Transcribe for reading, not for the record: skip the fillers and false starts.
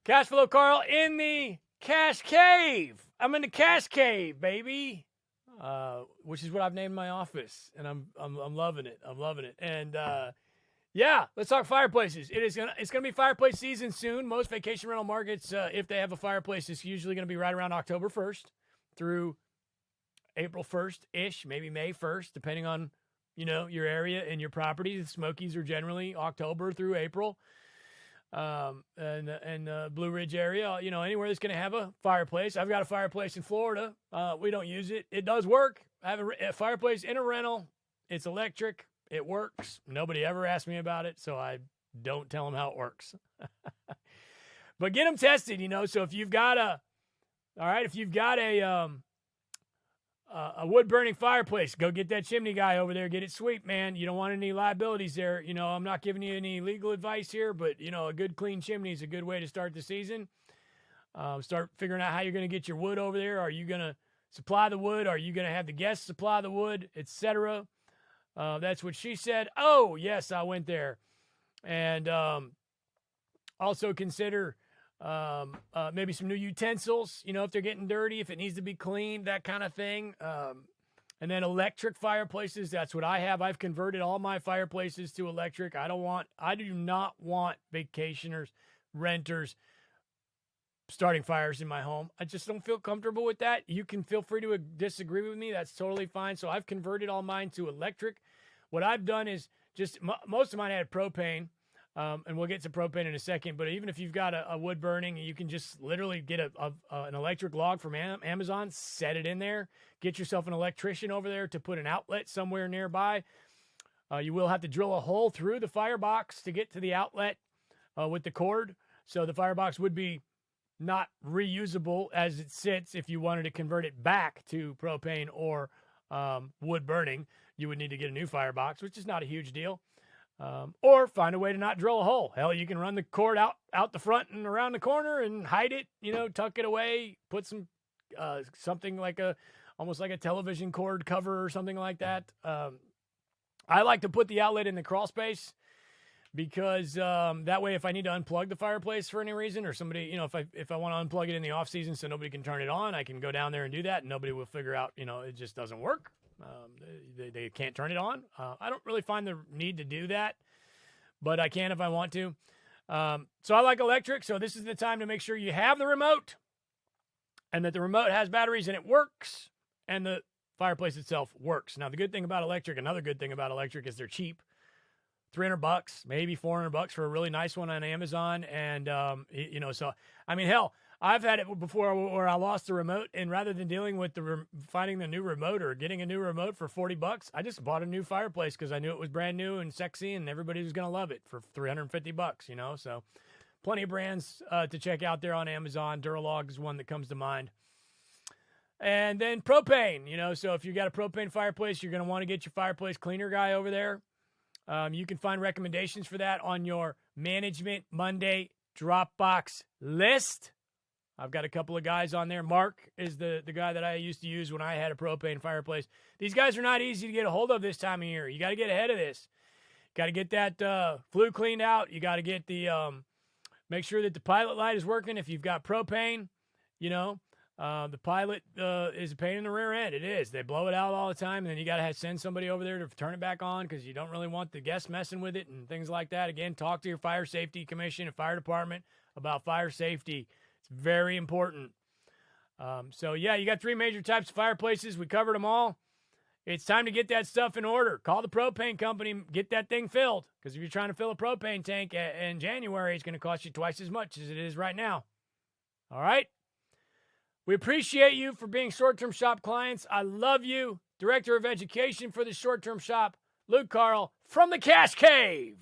Cash Flow Carl in the Cash Cave. I'm in the Cash Cave, baby. Which is what I've named my office, and I'm loving it. I'm loving it. And yeah, let's talk fireplaces. It's gonna be fireplace season soon. Most vacation rental markets, if they have a fireplace, it's usually gonna be right around October 1st through April 1st ish, maybe May 1st, depending on your area and your property. The Smokies are generally October through April. And Blue Ridge area, anywhere that's going to have a fireplace. I've got a fireplace in Florida. We don't use it. It does work. I have a fireplace in a rental. It's electric. It works. Nobody ever asked me about it, so I don't tell them how it works. But get them tested, So if you've got a wood burning fireplace, go get that chimney guy over there. Get it sweet, man. You don't want any liabilities there. I'm not giving you any legal advice here, but a good clean chimney is a good way to start the season. Start figuring out how you're going to get your wood over there. Are you going to supply the wood? Are you going to have the guests supply the wood, etc.? That's what she said. Oh, yes, I went there. And also consider maybe some new utensils, if they're getting dirty, if it needs to be cleaned, that kind of thing. And then electric fireplaces, that's what I have. I've converted all my fireplaces to electric. I do not want vacationers, renters starting fires in my home. I just don't feel comfortable with that. You can feel free to disagree with me. That's totally fine. So I've converted all mine to electric. What I've done is most of mine had propane. And we'll get to propane in a second, but even if you've got a wood burning, you can just literally get an electric log from Amazon, set it in there, get yourself an electrician over there to put an outlet somewhere nearby. You will have to drill a hole through the firebox to get to the outlet with the cord. So the firebox would be not reusable as it sits. If you wanted to convert it back to propane or wood burning, you would need to get a new firebox, which is not a huge deal. Or find a way to not drill a hole. Hell, you can run the cord out the front and around the corner and hide it, tuck it away, put some, something like almost like a television cord cover or something like that. I like to put the outlet in the crawl space because, that way, if I need to unplug the fireplace for any reason or somebody, if I want to unplug it in the off season so nobody can turn it on, I can go down there and do that and nobody will figure out, it just doesn't work. They can't turn it on. I don't really find the need to do that, but I can if I want to. So I like electric. So this is the time to make sure you have the remote and that the remote has batteries and it works and the fireplace itself works. Now, another good thing about electric is they're cheap. $300, maybe $400 for a really nice one on Amazon. And, so, hell, I've had it before where I lost the remote, and rather than dealing with finding the new remote or getting a new remote for $40, I just bought a new fireplace because I knew it was brand new and sexy, and everybody was going to love it for $350. So plenty of brands to check out there on Amazon. Duralog is one that comes to mind. And then propane. So if you got a propane fireplace, you're going to want to get your fireplace cleaner guy over there. You can find recommendations for that on your Management Monday Dropbox list. I've got a couple of guys on there. Mark is the guy that I used to use when I had a propane fireplace. These guys are not easy to get a hold of this time of year. You got to get ahead of this. Got to get that flue cleaned out. You got to get make sure that the pilot light is working. If you've got propane, the pilot is a pain in the rear end. It is. They blow it out all the time, and then you got to send somebody over there to turn it back on because you don't really want the guests messing with it and things like that. Again, talk to your fire safety commission and fire department about fire safety. It's very important. So, yeah, you got three major types of fireplaces. We covered them all. It's time to get that stuff in order. Call the propane company, get that thing filled. Because if you're trying to fill a propane tank in January, it's going to cost you twice as much as it is right now. All right? We appreciate you for being short-term shop clients. I love you. Director of Education for the short-term shop, Luke Carl from the Cash Cave.